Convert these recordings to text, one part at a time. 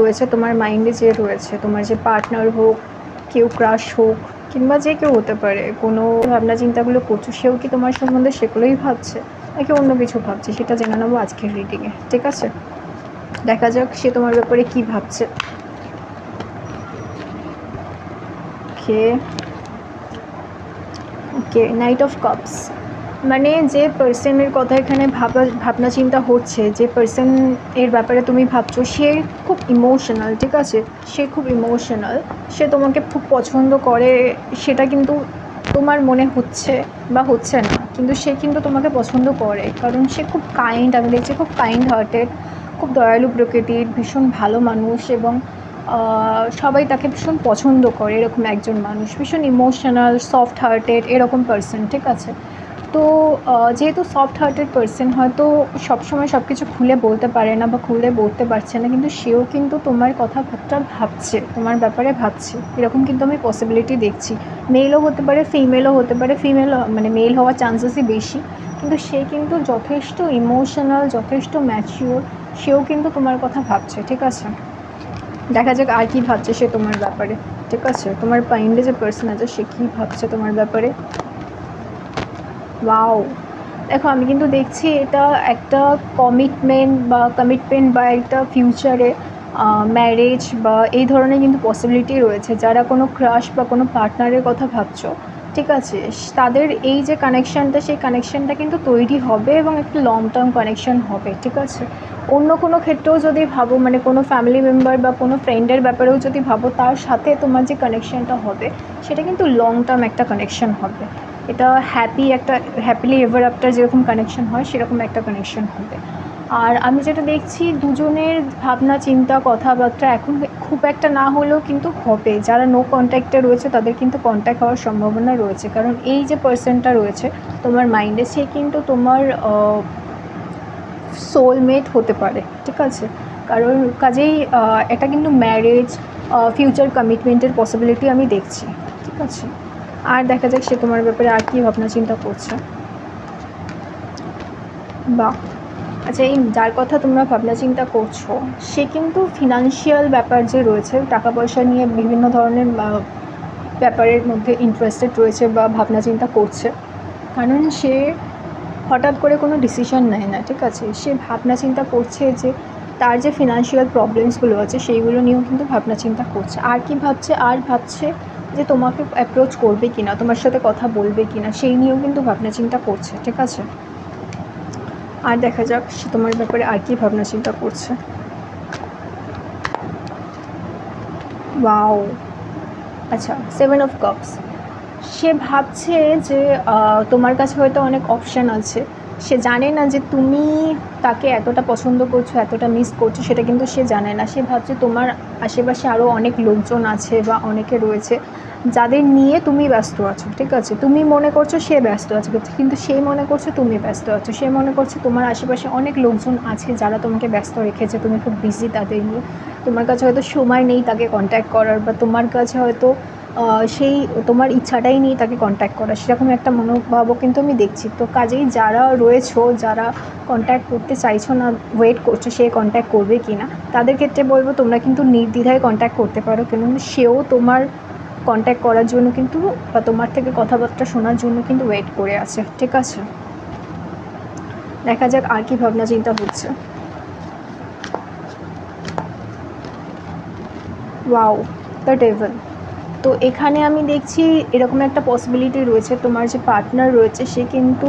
রয়েছে তোমার মাইন্ডে, যে রয়েছে তোমার যে পার্টনার হোক, কেউ ক্রাশ হোক, কিংবা যে কেউ হতে পারে, কোনো ভাবনা চিন্তাগুলো করছো, সেও কি তোমার সম্বন্ধে সেগুলোই ভাবছে নাকি অন্য কিছু ভাবছে, সেটা জেনে নেবো আজকের রিডিংয়ে। ঠিক আছে, দেখা যাক সে তোমার ব্যাপারে কি ভাবছে। ওকে ওকে, নাইট অফ কাপস, মানে যে পার্সনের কথা এখানে ভাবনা চিন্তা হচ্ছে, যে পার্সন এর ব্যাপারে তুমি ভাবছো, সে খুব ইমোশনাল। ঠিক আছে, সে খুব ইমোশনাল, সে তোমাকে খুব পছন্দ করে, সেটা কিন্তু তোমার মনে হচ্ছে বা হচ্ছে না, কিন্তু সে কিন্তু তোমাকে পছন্দ করে, কারণ সে খুব কাইন্ড, আমি দেখছি খুব কাইন্ড হার্টেড, খুব দয়ালু প্রকৃতির, ভীষণ ভালো মানুষ, এবং সবাই তাকে ভীষণ পছন্দ করে, এরকম একজন মানুষ, ভীষণ ইমোশনাল, সফট হার্টেড, এরকম পার্সন। ঠিক আছে, তো যেহেতু সফট হার্টেড পার্সন হয়তো সবসময় সব কিছু খুলে বলতে পারে না বা খুলে বলতে পারছে না, কিন্তু সেও কিন্তু তোমার কথাবার্তা ভাবছে, তোমার ব্যাপারে ভাবছে, এরকম কিন্তু আমি পসিবিলিটি দেখছি। মেলও হতে পারে, ফিমেলও হতে পারে, ফিমেল মানে মেল হওয়ার চান্সেসই বেশি, কিন্তু সে কিন্তু যথেষ্ট ইমোশনাল, যথেষ্ট ম্যাচিওর, সেও কিন্তু তোমার কথা ভাবছে। ঠিক আছে, দেখা যাক আর কি ভাবছে সে তোমার ব্যাপারে। ঠিক আছে, তোমার মাইন্ডে যে পার্সন আছে সে কী ভাবছে তোমার ব্যাপারে। ওয়াও, দেখো আমি কিন্তু দেখছি এটা একটা কমিটমেন্ট বা একটা ফিউচারে ম্যারেজ বা এই ধরনের কিন্তু পসিবিলিটি রয়েছে। যারা কোনো ক্রাশ বা কোনো পার্টনারের কথা ভাবছো, ঠিক আছে, তাদের এই যে কানেকশানটা, সেই কানেকশানটা কিন্তু তৈরি হবে এবং একটা লং টার্ম কানেকশান হবে। ঠিক আছে, অন্য কোনো ক্ষেত্রেও যদি ভাবো, মানে কোনো ফ্যামিলি মেম্বার বা কোনো ফ্রেন্ডের ব্যাপারেও যদি ভাবো, তার সাথে তোমার যে কানেকশানটা হবে সেটা কিন্তু লং টার্ম একটা কানেকশান হবে। এটা হ্যাপিলি এভার আফটার যেরকম কানেকশন হয় সেরকম একটা কানেকশন হবে। আর আমি যেটা দেখছি, দুজনের ভাবনা চিন্তা কথাবার্তা এখন খুব একটা না হলেও কিন্তু হবে। যারা নো কন্ট্যাক্টে রয়েছে তাদের কিন্তু কন্ট্যাক্ট হওয়ার সম্ভাবনা রয়েছে, কারণ এই যে পার্সনটা রয়েছে তোমার মাইন্ডে, সে কিন্তু তোমার সোলমেট হতে পারে। ঠিক আছে, কারণ কাজেই এটা কিন্তু ম্যারেজ, ফিউচার কমিটমেন্টের পসিবিলিটি আমি দেখছি। ঠিক আছে, আর দেখা যাক সে তোমার ব্যাপারে আর কী ভাবনা চিন্তা করছে। বা আচ্ছা, এই যার কথা তোমরা ভাবনা চিন্তা করছো, সে কিন্তু ফিনান্সিয়াল ব্যাপার যে রয়েছে, টাকা পয়সা নিয়ে বিভিন্ন ধরনের ব্যাপারের মধ্যে ইন্টারেস্টেড রয়েছে বা ভাবনা চিন্তা করছে, কারণ সে হঠাৎ করে কোনো ডিসিশন নেয় না। ঠিক আছে, সে ভাবনা চিন্তা করছে যে তার যে ফিনান্সিয়াল প্রবলেমসগুলো আছে সেইগুলো নিয়েও কিন্তু ভাবনা চিন্তা করছে। আর কি ভাবছে, আর ভাবছে যে তোমাকে অ্যাপ্রোচ করবে কিনা, তোমার সাথে কথা বলবে কিনা, সেই নিয়েও কিন্তু ভাবনা চিন্তা করছে। ঠিক আছে, আর দেখা যাক সে তোমার ব্যাপারে আর কি ভাবনা চিন্তা করছে। ওয়াও, আচ্ছা, 7 অফ কাপস, সে ভাবছে যে তোমার কাছে হয়তো অনেক অপশান আছে। সে জানে না যে তুমি তাকে এতটা পছন্দ করছো, এতটা মিস করছো, সেটা কিন্তু সে জানে না। সে ভাবছে তোমার আশেপাশে আরও অনেক লোকজন আছে বা অনেকে রয়েছে যাদের নিয়ে তুমি ব্যস্ত আছো। ঠিক আছে, তুমি মনে করছো সে ব্যস্ত আছে, কিন্তু সে মনে করছে তুমি ব্যস্ত আছো। সে মনে করছে তোমার আশেপাশে অনেক লোকজন আছে যারা তোমাকে ব্যস্ত রেখেছে, তুমি খুব বিজি তাদের নিয়ে, তোমার কাছে হয়তো সময় নেই তাকে কন্ট্যাক্ট করার, বা তোমার কাছে হয়তো সেই তোমার ইচ্ছাটাই নেই তাকে কন্ট্যাক্ট করা, সেরকম একটা মনোভাবও কিন্তু আমি দেখছি। তো কাজেই যারা রয়েছো, যারা কন্ট্যাক্ট করতে চাইছো না, ওয়েট করছো সে কন্ট্যাক্ট করবে কি না, তাদের ক্ষেত্রে বলবো তোমরা কিন্তু নির্দ্বিধায় কন্ট্যাক্ট করতে পারো, কেননা সেও তোমার কন্ট্যাক্ট করার জন্য কিন্তু বা তোমার থেকে কথাবার্তা শোনার জন্য কিন্তু ওয়েট করে আছে। ঠিক আছে, দেখা যাক আর কি ভাবনা চিন্তা হচ্ছে। ওয়াও, দ্য ডেভিল, তো এখানে আমি দেখছি এরকম একটা পসিবিলিটি রয়েছে, তোমার যে পার্টনার রয়েছে সে কিন্তু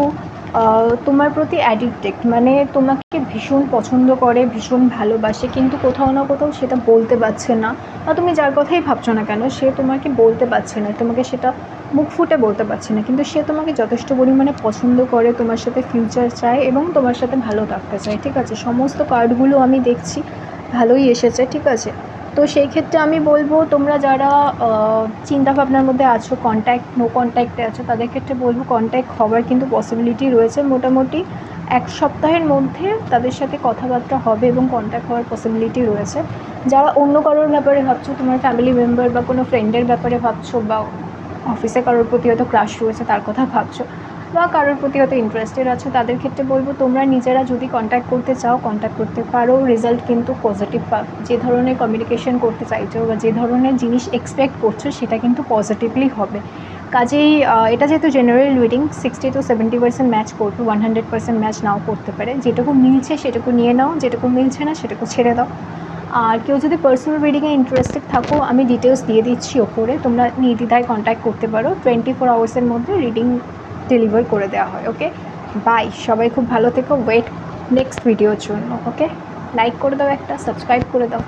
তোমার প্রতি অ্যাডিক্টেড, মানে তোমাকে ভীষণ পছন্দ করে, ভীষণ ভালোবাসে, কিন্তু কোথাও না কোথাও সেটা বলতে পারছে না, বা তুমি যার কথাই ভাবছো না কেন সে তোমাকে বলতে পারছে না, তোমাকে সেটা মুখ ফুটে বলতে পারছে না, কিন্তু সে তোমাকে যথেষ্ট পরিমাণে পছন্দ করে, তোমার সাথে ফিউচার চায় এবং তোমার সাথে ভালো থাকতে চায়। ঠিক আছে, সমস্ত কার্ডগুলো আমি দেখছি ভালোই এসেছে। ঠিক আছে, তো সেই ক্ষেত্রে আমি বলবো তোমরা যারা চিন্তাভাবনার মধ্যে আছো, নো কন্ট্যাক্টে আছো, তাদের ক্ষেত্রে বলবো কন্ট্যাক্ট হওয়ার কিন্তু পসিবিলিটি রয়েছে। মোটামুটি 1 সপ্তাহের মধ্যে তাদের সাথে কথাবার্তা হবে এবং কন্ট্যাক্ট হওয়ার পসিবিলিটি রয়েছে। যারা অন্য কারোর ব্যাপারে ভাবছো, তোমার ফ্যামিলি মেম্বার বা কোনো ফ্রেন্ডের ব্যাপারে ভাবছো, বা অফিসে কারোর প্রতি হয়তো ক্রাশ রয়েছে তার কথা ভাবছো, বা কারোর প্রতি হয়তো ইন্টারেস্টেড আছো, তাদের ক্ষেত্রে বলবো তোমরা নিজেরা যদি কন্ট্যাক্ট করতে চাও কন্ট্যাক্ট করতে পারো, রেজাল্ট কিন্তু পজিটিভ পাবে। যে ধরনের কমিউনিকেশন করতে চাইছো বা যে ধরনের জিনিস এক্সপেক্ট করছো সেটা কিন্তু পজিটিভলি হবে। কাজেই এটা যেহেতু জেনারেল রিডিং 60-70% ম্যাচ করবে, 100% ম্যাচ নাও করতে পারে। যেটুকু মিলছে সেটুকু নিয়ে নাও, যেটুকু মিলছে না সেটুকু ছেড়ে দাও। আর কেউ যদি পার্সোনাল রিডিংয়ে ইন্টারেস্টেড থাকো আমি ডিটেলস দিয়ে দিচ্ছি ওপরে, তোমরা নির্দ্বিধায় কন্ট্যাক্ট করতে পারো। 24 আওয়ার্সের মধ্যে রিডিং ডেলিভার করে দেওয়া হয়। ওকে, বাই, সবাই খুব ভালো থেকো। ওয়েট নেক্সট ভিডিওর জন্য। ওকে, লাইক করে দাও, একটা সাবস্ক্রাইব করে দাও।